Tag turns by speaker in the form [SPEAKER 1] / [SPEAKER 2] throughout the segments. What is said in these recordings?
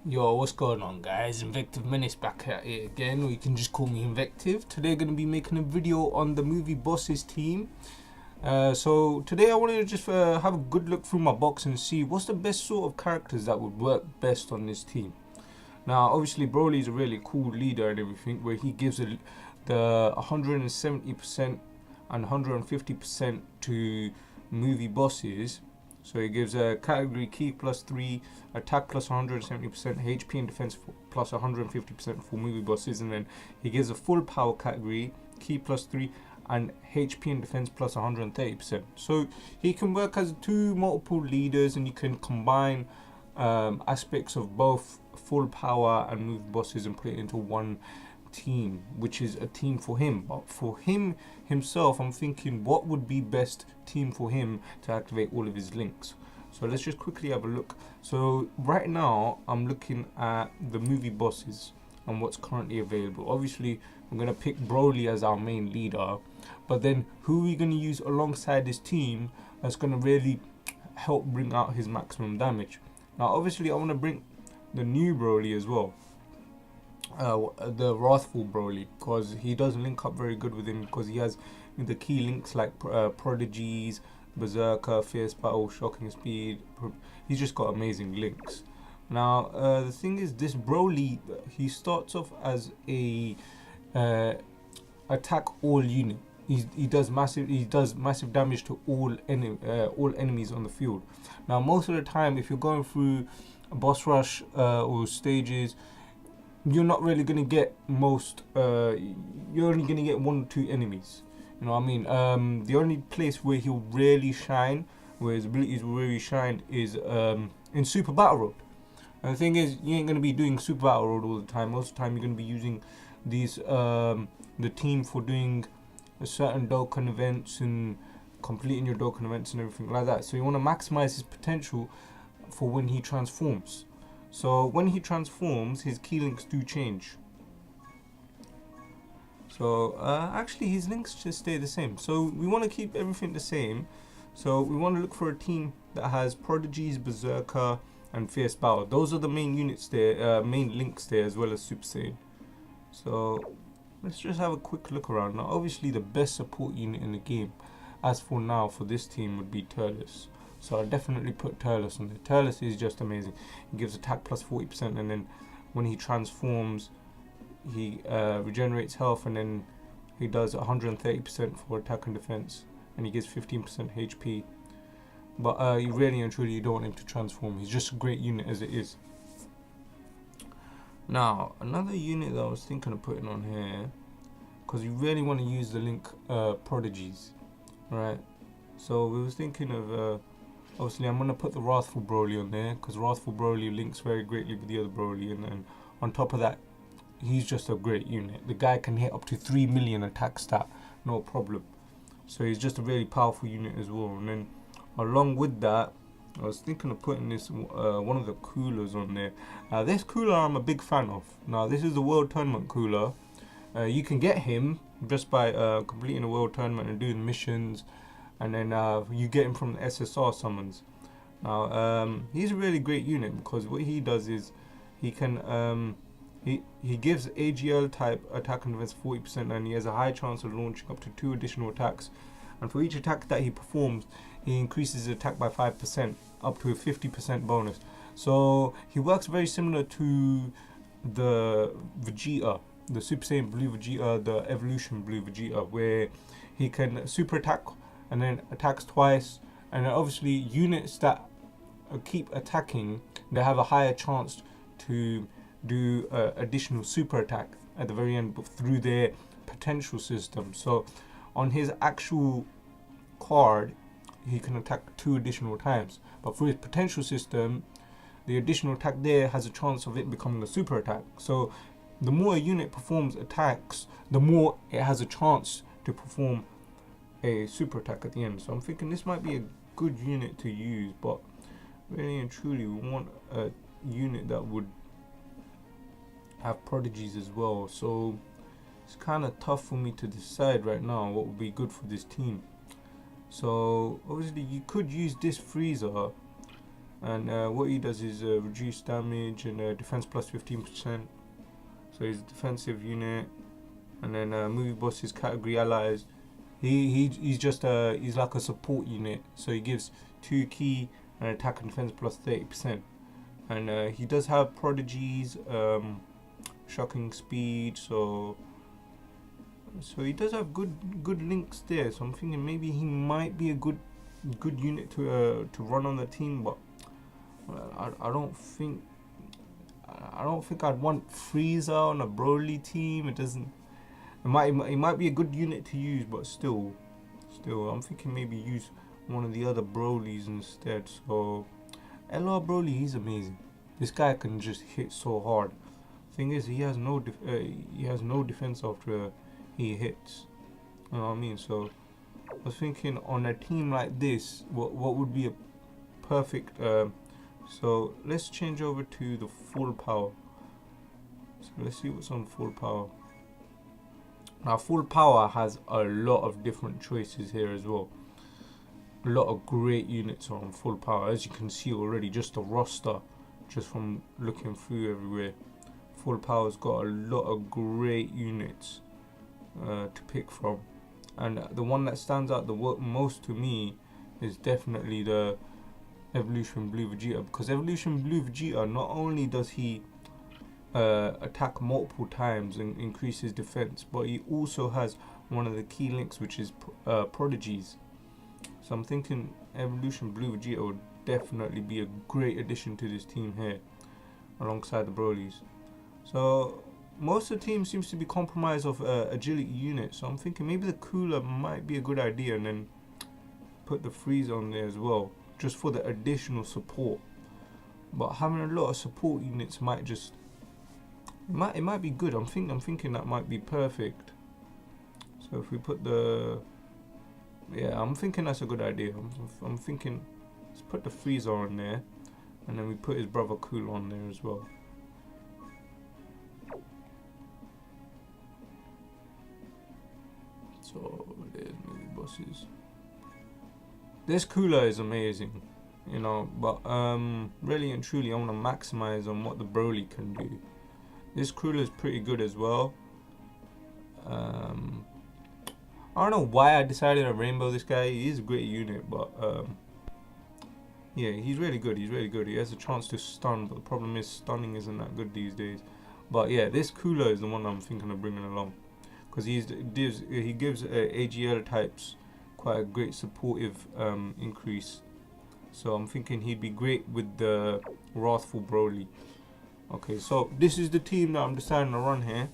[SPEAKER 1] Yo, what's going on, guys? Invective Menace back at it again, or you can just call me Invective. Today, going to be making a video on the movie Bosses team. So today, I wanted to just have a good look through my box and see what's the best sort of characters that would work best on this team. Now, obviously, Broly's a really cool leader and everything, where he gives the 170% and 150% to movie bosses. So he gives a category key plus 3, attack plus 170%, HP and defense plus 150% for movie bosses, and then he gives a full power category, key plus 3, and HP and defense plus 130%. So he can work as two multiple leaders, and you can combine aspects of both full power and move bosses and put it into one team, which is a team for him. But for him himself, I'm thinking what would be best team for him to activate all of his links. So let's just quickly have a look. So right now I'm looking at the movie bosses and what's currently available. Obviously I'm going to pick Broly as our main leader, but then who are we going to use alongside this team that's going to really help bring out his maximum damage? Now obviously I want to bring the new Broly as well, the Wrathful Broly, because he does link up very good with him, because he has the key links like Prodigies, Berserker, Fierce Battle, Shocking Speed. He's just got amazing links. Now the thing is, this Broly, he starts off as a attack all unit. He does massive damage to all enemies on the field. Now most of the time, if you're going through a boss rush or stages, you're not really gonna get most. You're only gonna get 1 or 2 enemies. You know what I mean? The only place where he'll really shine, where his abilities will really shine, is in Super Battle Road. And the thing is, you ain't gonna be doing Super Battle Road all the time. Most of the time, you're gonna be using these the team for doing certain Dokkan events and completing your Dokkan events and everything like that. So you want to maximize his potential for when he transforms. So when he transforms, his key links do change. So actually his links just stay the same. So we want to keep everything the same. So we want to look for a team that has Prodigies, Berserker, and Fierce Battle. Those are the main units there, main links there, as well as Super Saiyan. So let's just have a quick look around. Now obviously the best support unit in the game, as for now, for this team would be Turles. So I'll definitely put Turles on there. Turles is just amazing. He gives attack plus 40%, and then when he transforms, he regenerates health, and then he does 130% for attack and defense, and he gives 15% HP. But you really and truly don't want him to transform. He's just a great unit as it is. Now another unit that I was thinking of putting on here, because you really want to use the link Prodigies, right? So we was thinking of obviously I'm going to put the Wrathful Broly on there, because Wrathful Broly links very greatly with the other Broly, and then on top of that, he's just a great unit. The guy can hit up to 3 million attack stat, no problem. So he's just a really powerful unit as well. And then along with that, I was thinking of putting this one of the coolers on there. This cooler I'm a big fan of. Now this is the World Tournament cooler. You can get him just by completing a World Tournament and doing missions, and then you get him from the SSR summons. Now he's a really great unit, because what he does is he can he gives AGL type attack and defense 40%, and he has a high chance of launching up to 2 additional attacks. And for each attack that he performs, he increases his attack by 5%, up to a 50% bonus. So he works very similar to the Vegeta, the Super Saiyan Blue Vegeta, the Evolution Blue Vegeta, where he can super attack and then attacks twice. And then obviously units that keep attacking, they have a higher chance to do additional super attack at the very end through their potential system. So on his actual card, he can attack 2 additional times, but for his potential system, the additional attack there has a chance of it becoming a super attack. So the more a unit performs attacks, the more it has a chance to perform a super attack at the end. So I'm thinking this might be a good unit to use, but really and truly we want a unit that would have Prodigies as well. So it's kind of tough for me to decide right now what would be good for this team. So obviously you could use this Freezer And what he does is reduce damage and defense plus 15%. So he's a defensive unit. And then movie bosses, category allies. He's just he's like a support unit. So he gives 2 key and attack and defense plus 30%. And he does have prodigies, shocking speed. So he does have good links there. So I'm thinking maybe he might be a good unit to run on the team, but I don't think I'd want Frieza on a Broly team. It doesn't. It might be a good unit to use, but still, I'm thinking maybe use one of the other Brolys instead. So LR Broly, he's amazing. This guy can just hit so hard. Thing is, he has no defense after he hits. You know what I mean? So I was thinking on a team like this, what would be a perfect. So let's change over to the full power. So let's see what's on full power. Now full power has a lot of different choices here as well. A lot of great units are on full power, as you can see already. Just the roster, just from looking through everywhere. Full power's got a lot of great units to pick from, and the one that stands out the most to me is definitely the Evolution Blue Vegeta, because Evolution Blue Vegeta, not only does he attack multiple times and increase his defense, but he also has one of the key links, which is prodigies. So I'm thinking Evolution Blue Vegeta would definitely be a great addition to this team here, alongside the Brolys. So most of the team seems to be compromised of agility units, so I'm thinking maybe the Cooler might be a good idea, and then put the Frieza on there as well, just for the additional support. But having a lot of support units might just it might be good. I'm thinking that might be perfect. So if we put I'm thinking that's a good idea. I'm thinking let's put the Frieza on there, and then we put his brother Cool on there as well. So there's movie bosses. This Cooler is amazing, you know, but really and truly I want to maximize on what the Broly can do. This Cooler is pretty good as well. I don't know why I decided to rainbow this guy. He is a great unit, but yeah, he's really good. He has a chance to stun, but the problem is stunning isn't that good these days. But yeah, this Cooler is the one I'm thinking of bringing along, because he gives AGL types quite a great supportive increase. So I'm thinking he'd be great with the Wrathful Broly. Okay, so this is the team that I'm deciding to run here.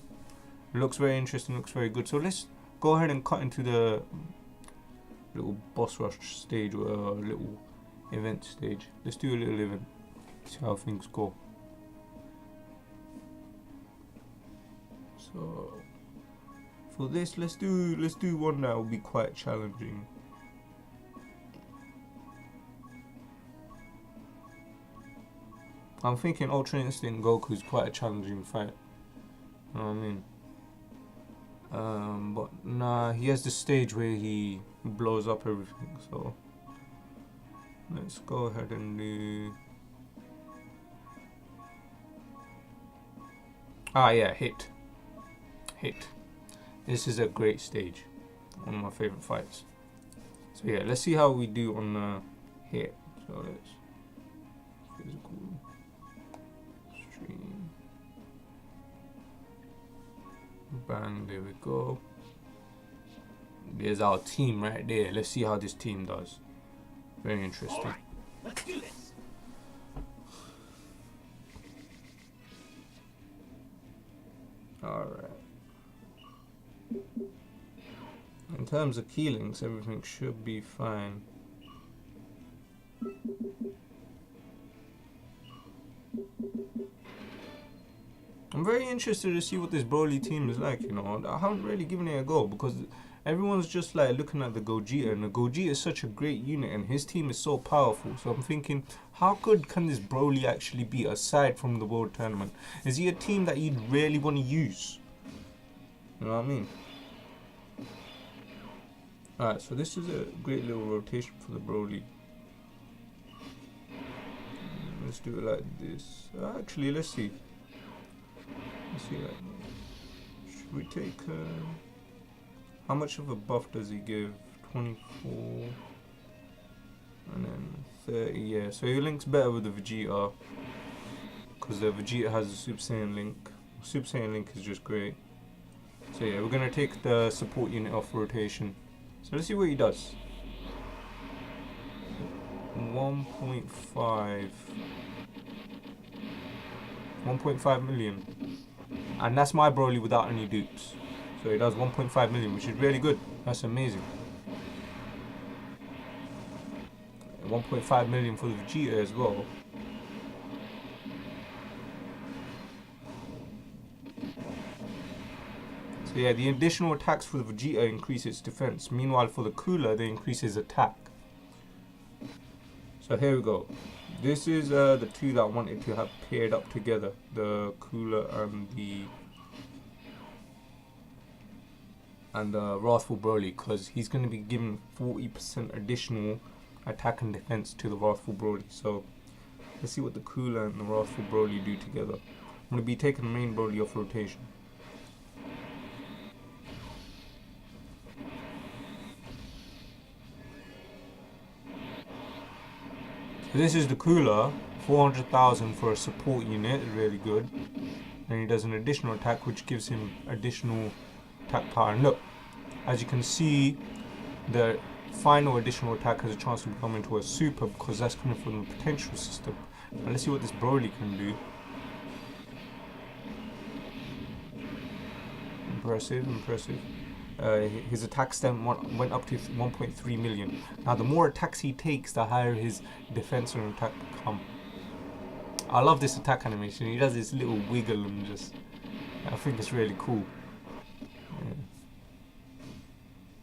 [SPEAKER 1] It looks very interesting, looks very good. So let's go ahead and cut into the little boss rush stage, or little event stage. Let's do a little event, see how things go. So for this, let's do one that will be quite challenging. I'm thinking Ultra Instinct Goku is quite a challenging fight. You know what I mean? But nah, he has the stage where he blows up everything. So let's go ahead and do. Yeah, hit. This is a great stage. One of my favorite fights. So yeah, let's see how we do on the hit. So let's physical. Bang, there we go. There's our team right there. Let's see how this team does. Very interesting. All right, let's do this. Alright. In terms of key links, everything should be fine. I'm very interested to see what this Broly team is like, you know. I haven't really given it a go, because everyone's just like looking at the Gogeta, and the Gogeta is such a great unit and his team is so powerful. So I'm thinking, how good can this Broly actually be aside from the World Tournament? Is he a team that you'd really want to use? You know what I mean? Alright, so this is a great little rotation for the Broly. let's do it like this. Actually, let's see. Let's see. Like, should we take? How much of a buff does he give? 24, and then 30. Yeah. So he links better with the Vegeta, because the Vegeta has a Super Saiyan link. Super Saiyan link is just great. So yeah, we're gonna take the support unit off rotation. So let's see what he does. 1.5 million, and that's my Broly without any dupes. So he does 1.5 million, which is really good. That's amazing. 1.5 million for the Vegeta as well. So yeah, the additional attacks for the Vegeta increase its defense. Meanwhile, for the Cooler, they increase his attack. So here we go. This is the two that I wanted to have paired up together. The Cooler and the Wrathful Broly, because he's going to be given 40% additional attack and defense to the Wrathful Broly. So let's see what the Cooler and the Wrathful Broly do together. I'm going to be taking the main Broly off rotation. So this is the Cooler, 400,000 for a support unit, really good. And he does an additional attack which gives him additional attack power. And look, as you can see, the final additional attack has a chance to become into a super, because that's coming from the potential system. Now let's see what this Broly can do. Impressive, impressive. His attack stem went up to 1.3 million. Now the more attacks he takes, the higher his defense and attack become. I love this attack animation. He does this little wiggle and just, I think it's really cool. Yeah.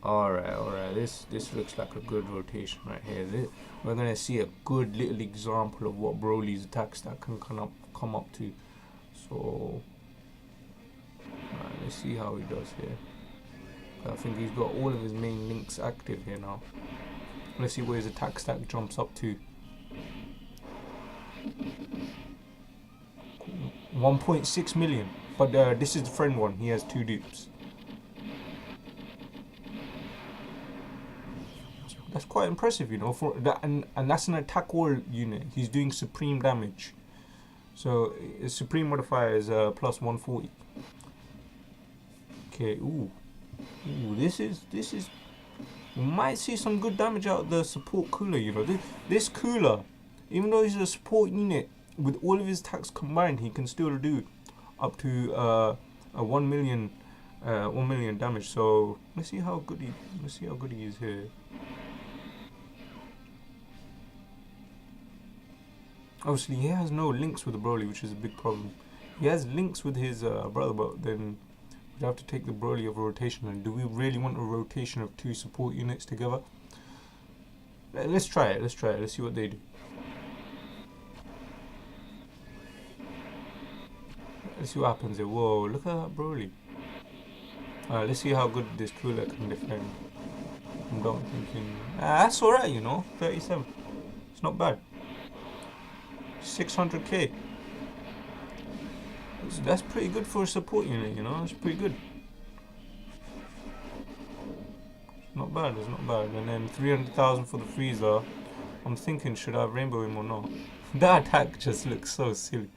[SPEAKER 1] Alright, this looks like a good rotation right here. We're gonna see a good little example of what Broly's attack stack can come up to. So let's see how he does here. I think he's got all of his main links active here now. Let's see where his attack stack jumps up to. 1.6 million. But this is the friend one. He has 2 dupes. That's quite impressive, you know. For that, and that's an attack all unit. He's doing supreme damage. So his supreme modifier is plus 140. Okay. Ooh, this is. We might see some good damage out of the support Cooler, you know. This Cooler, even though he's a support unit, with all of his attacks combined, he can still do up to a 1 million damage. So let's see how good he is here. Obviously, he has no links with the Broly, which is a big problem. He has links with his brother, but then we'd have to take the Broly of rotation. And do we really want a rotation of 2 support units together? Let's try it. Let's see what they do. Let's see what happens here. Whoa, look at that Broly. Let's see how good this Cooler can defend. I'm not thinking. That's alright, you know. 37. It's not bad. 600k. That's pretty good for a support unit, you know. It's pretty good. Not bad. It's not bad. And then 300,000 for the Freezer. I'm thinking, should I have rainbow him or not? That attack just looks so silly.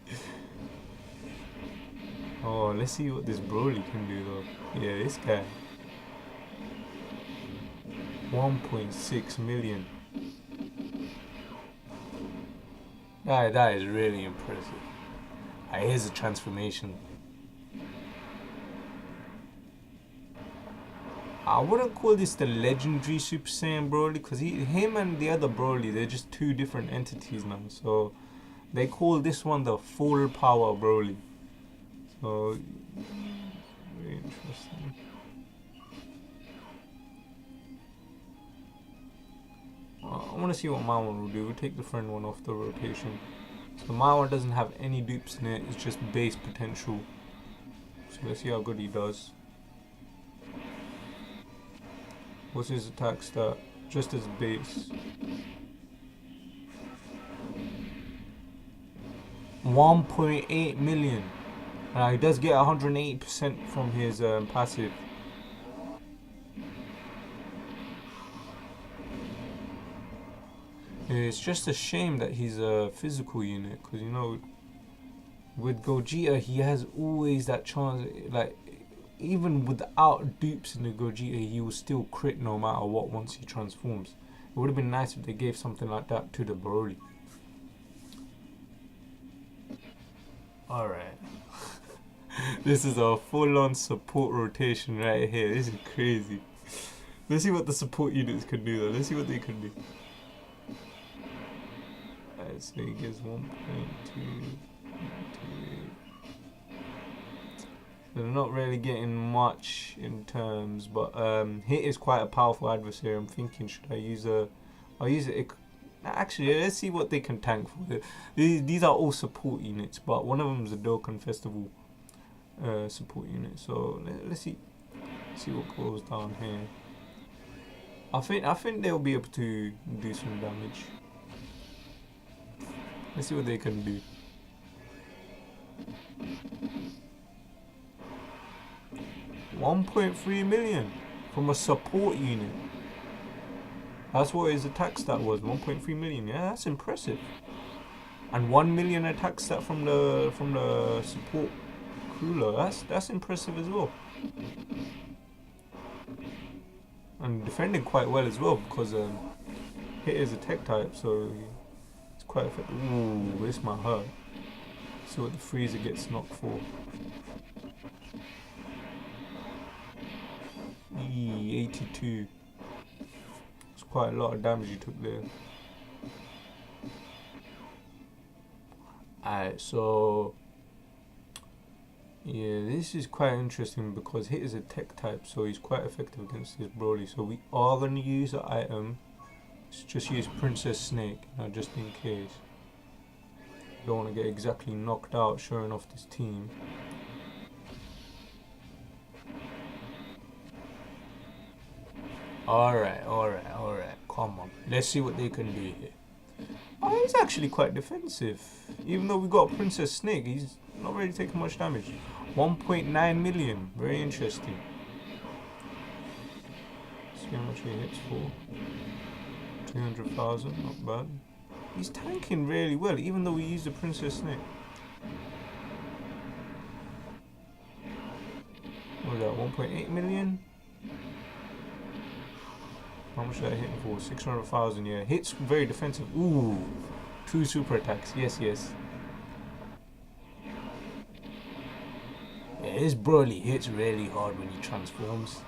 [SPEAKER 1] Oh, let's see what this Broly can do though. Yeah, this guy. 1.6 million. That is really impressive. Here's a transformation. I wouldn't call this the legendary Super Saiyan Broly, because him and the other Broly, they're just 2 different entities now. So they call this one the full power Broly. So very interesting. I want to see what my one will do. We'll take the friend one off the rotation. So my one doesn't have any dupes in it. It's just base potential. So let's see how good he does. What's his attack stat? Just as base. 1.8 million. He does get 180% from his passive. It's just a shame that he's a physical unit, because you know, with Gogeta he has always that chance. Like, even without dupes in the Gogeta, he will still crit no matter what once he transforms. It would have been nice if they gave something like that to the Broly. Alright. This is a full-on support rotation right here. This is crazy. Let's see what the support units can do though. Let's see what they can do. Alright, so he gives 1.2. They're not really getting much in terms, but Hit is quite a powerful adversary. I'm thinking, should I use a... I'll use it... Actually, let's see what they can tank for. These are all support units, but one of them is a Dokkan Festival support unit. So let's see what goes down here. I think they'll be able to do some damage. Let's see what they can do. $1.3 million from a support unit. That's what his attack stat was. 1.3 million. Yeah, that's impressive. And 1 million attack stat from the support cooler. That's impressive as well. And defending quite well as well, because Hit is a tech type, so it's quite effective. Ooh, this might hurt. See what the freezer gets knocked for. 82. It's quite a lot of damage you took there. Alright, so yeah, this is quite interesting because Hit is a tech type, so he's quite effective against this Broly. So we are going to use an item. Let's just use Princess Snake, just in case. Don't want to get exactly knocked out showing off this team. Alright. Come on. Let's see what they can do here. Oh, he's actually quite defensive. Even though we got Princess Snake, he's not really taking much damage. 1.9 million. Very interesting. Let's see how much he hits for. 200,000. Not bad. He's tanking really well, even though we use the Princess Snake. What was that? 1.8 million? How much did I hit for? 600,000, yeah. Hits very defensive. Ooh. 2 super attacks. Yes. Yeah, this Broly hits really hard when he transforms.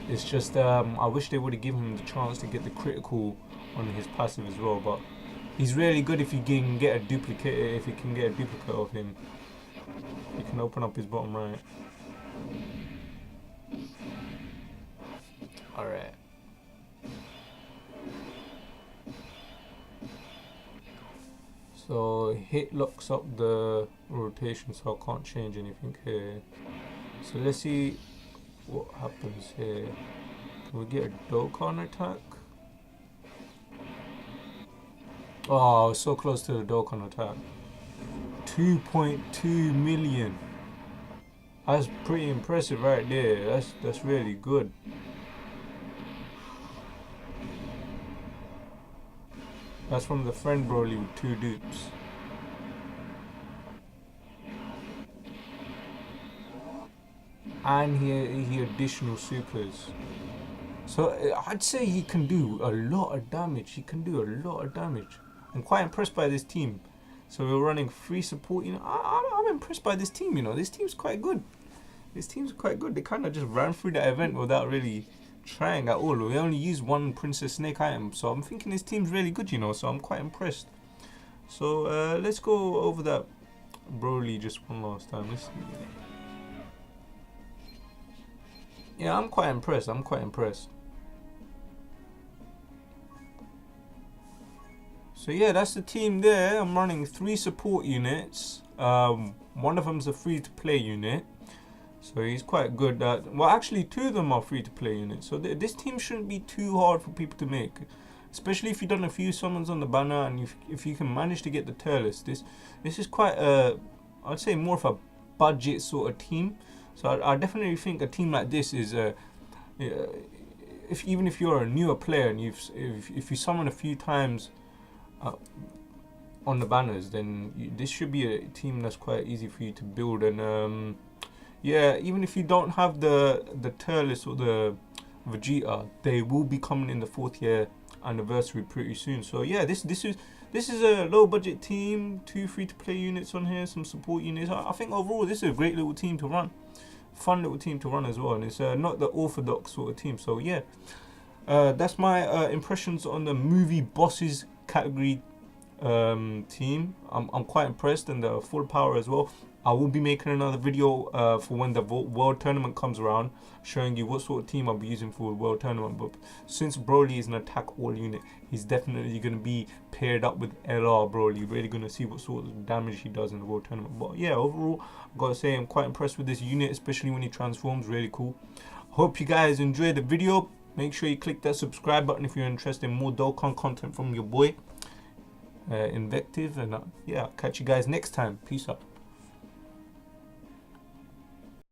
[SPEAKER 1] It's just, I wish they would have given him the chance to get the critical on his passive as well, but he's really good if you can get a duplicate. If you can get a duplicate of him, you can open up his bottom right. Alright. So Hit locks up the rotation, so I can't change anything here. So let's see what happens here. Can we get a Dokkan attack? Oh, so close to the Dokkan attack. 2.2 million. That's pretty impressive right there. That's really good. That's from the friend Broly with 2 dupes. And he additional supers. So I'd say he can do a lot of damage. I'm quite impressed by this team. So we're running 3 support. I'm impressed by this team. This team's quite good. They kind of just ran through that event without really trying at all. We only used 1 Princess Snake item, so I'm thinking this team's really good, so I'm quite impressed. So let's go over that Broly just one last time. Let's see. Yeah, I'm quite impressed. So yeah, that's the team there. I'm running 3 support units. One of them's a free-to-play unit. So he's quite good at... Well, actually, 2 of them are free-to-play units. So this team shouldn't be too hard for people to make. especially if you've done a few summons on the banner, and if you can manage to get the Turles. This is quite I'd say more of a budget sort of team. So I definitely think a team like this is even if you're a newer player and if you summon a few times on the banners, then this should be a team that's quite easy for you to build. And yeah, even if you don't have the Turles or the Vegeta, they will be coming in the 4th year anniversary pretty soon. So yeah, this is a low budget team, 2 free to play units on here, some support units. I think overall this is a great little team to run, fun little team to run as well, and it's not the orthodox sort of team. So yeah, that's my impressions on the movie bosses category team. I'm quite impressed, and the full power as well. I will be making another video for when the world tournament comes around, showing you what sort of team I'll be using for the world tournament. But since Broly is an attack all unit, he's definitely going to be paired up with LR Broly. You're really going to see what sort of damage he does in the world tournament. But yeah, overall, I've got to say I'm quite impressed with this unit, especially when he transforms. Really cool. Hope you guys enjoyed the video. Make sure you click that subscribe button if you're interested in more Dokkan content from your boy Invective. And yeah, I'll catch you guys next time. Peace out.